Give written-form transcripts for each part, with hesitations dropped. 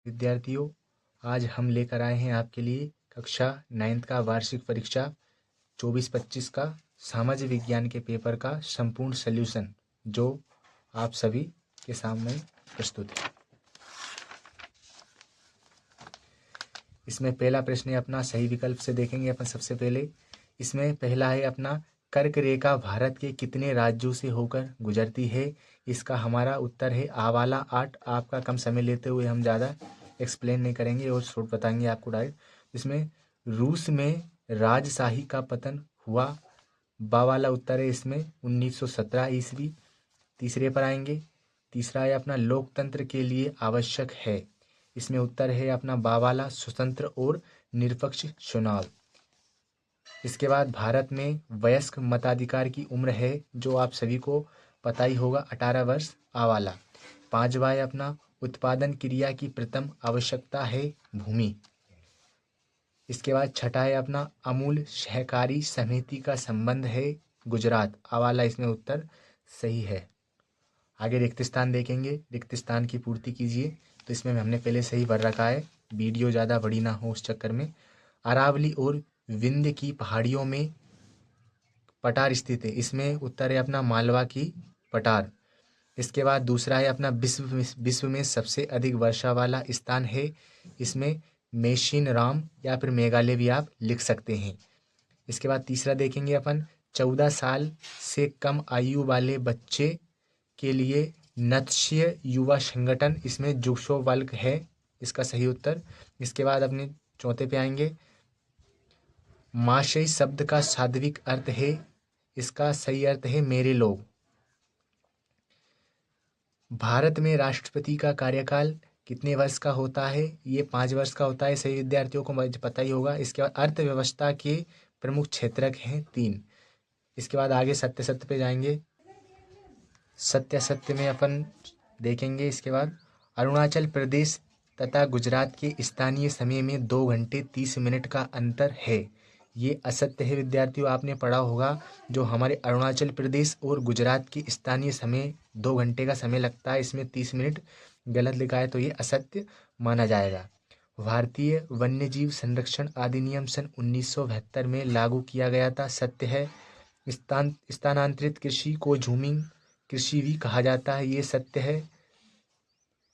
विद्यार्थियों, आज हम लेकर आए हैं आपके लिए कक्षा 9th का वार्षिक परीक्षा 24-25 का सामाजिक विज्ञान के पेपर का संपूर्ण सॉल्यूशन, जो आप सभी के सामने प्रस्तुत है। इसमें पहला प्रश्न है अपना, सही विकल्प से देखेंगे अपन सबसे पहले। इसमें पहला है अपना, कर्क रेखा भारत के कितने राज्यों से होकर गुजरती है? इसका हमारा उत्तर है आ वाला 8। आपका कम समय लेते हुए हम ज़्यादा एक्सप्लेन नहीं करेंगे और शॉर्ट बताएंगे आपको डायरेक्ट। इसमें रूस में राजशाही का पतन हुआ, बा वाला उत्तर है इसमें 1917 ईस्वी। तीसरे पर आएंगे, तीसरा है अपना, लोकतंत्र के लिए आवश्यक है। इसमें उत्तर है अपना बा वाला, स्वतंत्र और निरपेक्ष चुनाव। इसके बाद भारत में वयस्क मताधिकार की उम्र है, जो आप सभी को पता ही होगा, 18 वर्ष, आ वाला। पांचवा है अपना, उत्पादन क्रिया की प्रथम आवश्यकता है भूमि। इसके बाद छठा है अपना, अमूल सहकारी समिति का संबंध है गुजरात, आ वाला इसमें उत्तर सही है। आगे रिक्त स्थान देखेंगे, रिक्त स्थान की पूर्ति कीजिए। तो इसमें हमने पहले से ही भर रखा है, वीडियो ज़्यादा बड़ी ना हो उस चक्कर में। अरावली और विंध्य की पहाड़ियों में पठार स्थित है, इसमें उत्तर है अपना मालवा की पठार। इसके बाद दूसरा है अपना, विश्व में सबसे अधिक वर्षा वाला स्थान है, इसमें मेशिनराम या फिर मेघालय भी आप लिख सकते हैं। इसके बाद तीसरा देखेंगे अपन, 14 साल से कम आयु वाले बच्चे के लिए नत्स्य युवा संगठन, इसमें जुक्सो वर्ग है इसका सही उत्तर। इसके बाद अपने चौथे पे आएंगे, माशय शब्द का शाब्दिक अर्थ है, इसका सही अर्थ है मेरे लोग। भारत में राष्ट्रपति का कार्यकाल कितने वर्ष का होता है? ये 5 वर्ष का होता है, सही विद्यार्थियों को पता ही होगा। इसके बाद अर्थव्यवस्था के प्रमुख क्षेत्रक हैं 3। इसके बाद आगे सत्य सत्य पे जाएंगे, सत्य सत्य में अपन देखेंगे। इसके बाद अरुणाचल प्रदेश तथा गुजरात के स्थानीय समय में 2 घंटे 30 मिनट का अंतर है, ये असत्य है विद्यार्थियों। आपने पढ़ा होगा, जो हमारे अरुणाचल प्रदेश और गुजरात के स्थानीय समय 2 घंटे का समय लगता है, इसमें 30 मिनट गलत लिखा है, तो ये असत्य माना जाएगा। भारतीय वन्यजीव संरक्षण अधिनियम सन 1972 में लागू किया गया था, सत्य है। स्थानांतरित कृषि को झूमिंग कृषि भी कहा जाता है, ये सत्य है।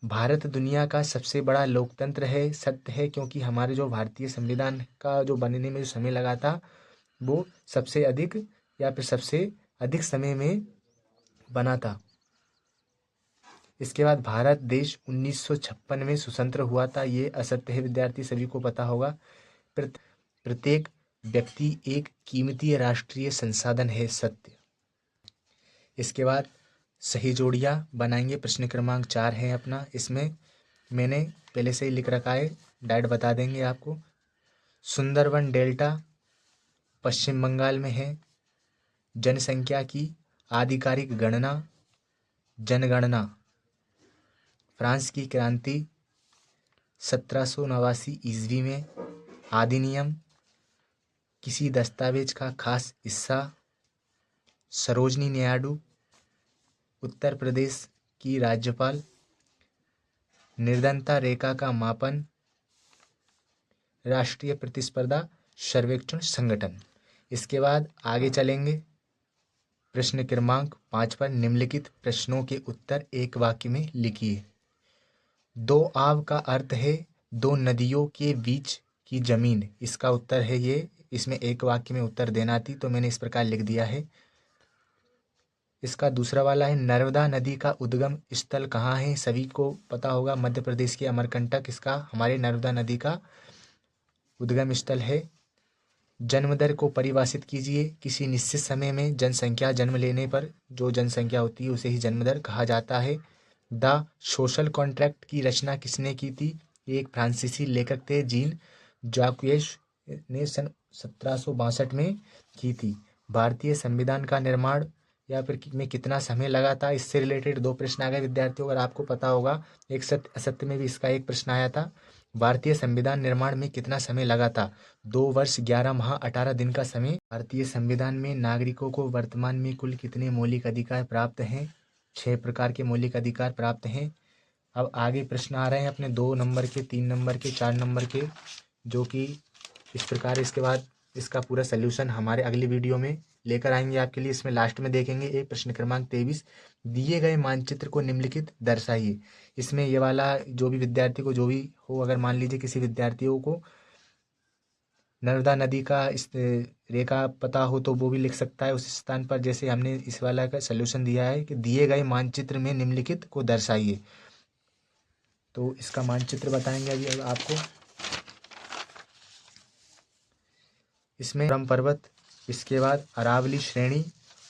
भारत दुनिया का सबसे बड़ा लोकतंत्र है, सत्य है, क्योंकि हमारे जो भारतीय संविधान का जो बनने में जो समय लगा था, वो सबसे अधिक या फिर सबसे अधिक समय में बना था। इसके बाद भारत देश 1956 में स्वतंत्र हुआ था, ये असत्य है विद्यार्थी, सभी को पता होगा। प्रत्येक व्यक्ति एक कीमती राष्ट्रीय संसाधन है, सत्य। इसके बाद सही जोड़ियाँ बनाएंगे, प्रश्न क्रमांक 4 है अपना। इसमें मैंने पहले से ही लिख रखा है, डायरेक्ट बता देंगे आपको। सुंदरबन डेल्टा पश्चिम बंगाल में है। जनसंख्या की आधिकारिक गणना, जनगणना। फ्रांस की क्रांति 1789 ईस्वी में। अधिनियम किसी दस्तावेज का खास हिस्सा। सरोजनी नायडू उत्तर प्रदेश की राज्यपाल। निर्धनता रेखा का मापन, राष्ट्रीय प्रतिस्पर्धा सर्वेक्षण संगठन। इसके बाद आगे चलेंगे, प्रश्न क्रमांक 5 पर निम्नलिखित प्रश्नों के उत्तर एक वाक्य में लिखिए। दो आव का अर्थ है 2 नदियों के बीच की जमीन, इसका उत्तर है ये। इसमें एक वाक्य में उत्तर देना थी, तो मैंने इस प्रकार लिख दिया है। इसका दूसरा वाला है, नर्मदा नदी का उद्गम स्थल कहाँ है? सभी को पता होगा, मध्य प्रदेश के अमरकंटक इसका हमारे नर्मदा नदी का उद्गम स्थल है। जन्म दर को परिभाषित कीजिए। किसी निश्चित समय में जनसंख्या जन्म लेने पर जो जनसंख्या होती है उसे ही जन्म दर कहा जाता है। द सोशल कॉन्ट्रैक्ट की रचना किसने की थी? एक फ्रांसीसी लेखक थे, जीन जैक्वेस ने सन 1762 में की थी। भारतीय संविधान का निर्माण या फिर में कितना समय लगा था? इससे रिलेटेड 2 प्रश्न आ गए विद्यार्थियों, अगर आपको पता होगा। एक सत्य असत्य में भी इसका एक प्रश्न आया था। भारतीय संविधान निर्माण में कितना समय लगा था? 2 वर्ष 11 माह 18 दिन का समय। भारतीय संविधान में नागरिकों को वर्तमान में कुल कितने मौलिक अधिकार प्राप्त हैं? 6 प्रकार के मौलिक अधिकार प्राप्त हैं। अब आगे प्रश्न आ रहे हैं अपने 2 नंबर के, 3 नंबर के, 4 नंबर के, जो कि इस प्रकार। इसके बाद इसका पूरा सल्यूशन हमारे अगली वीडियो में लेकर आएंगे आपके लिए। इसमें लास्ट में देखेंगे एक प्रश्न क्रमांक 23, दिए गए मानचित्र को निम्नलिखित दर्शाइए। इसमें ये वाला जो भी विद्यार्थी को जो भी हो, अगर मान लीजिए किसी विद्यार्थियों को नर्मदा नदी का इस रेखा पता हो तो वो भी लिख सकता है उस स्थान पर। जैसे हमने इस वाला का सल्यूशन दिया है कि दिए गए मानचित्र में निम्नलिखित को दर्शाइए, तो इसका मानचित्र बताएंगे अभी अब आपको। इसमें ब्रह्म पर्वत, इसके बाद अरावली श्रेणी,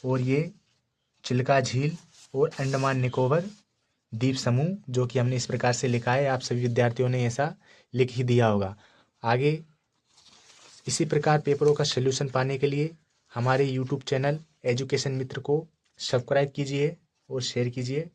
और ये चिल्का झील और अंडमान निकोबार द्वीप समूह, जो कि हमने इस प्रकार से लिखा है। आप सभी विद्यार्थियों ने ऐसा लिख ही दिया होगा। आगे इसी प्रकार पेपरों का सल्यूशन पाने के लिए हमारे यूट्यूब चैनल एजुकेशन मित्र को सब्सक्राइब कीजिए और शेयर कीजिए।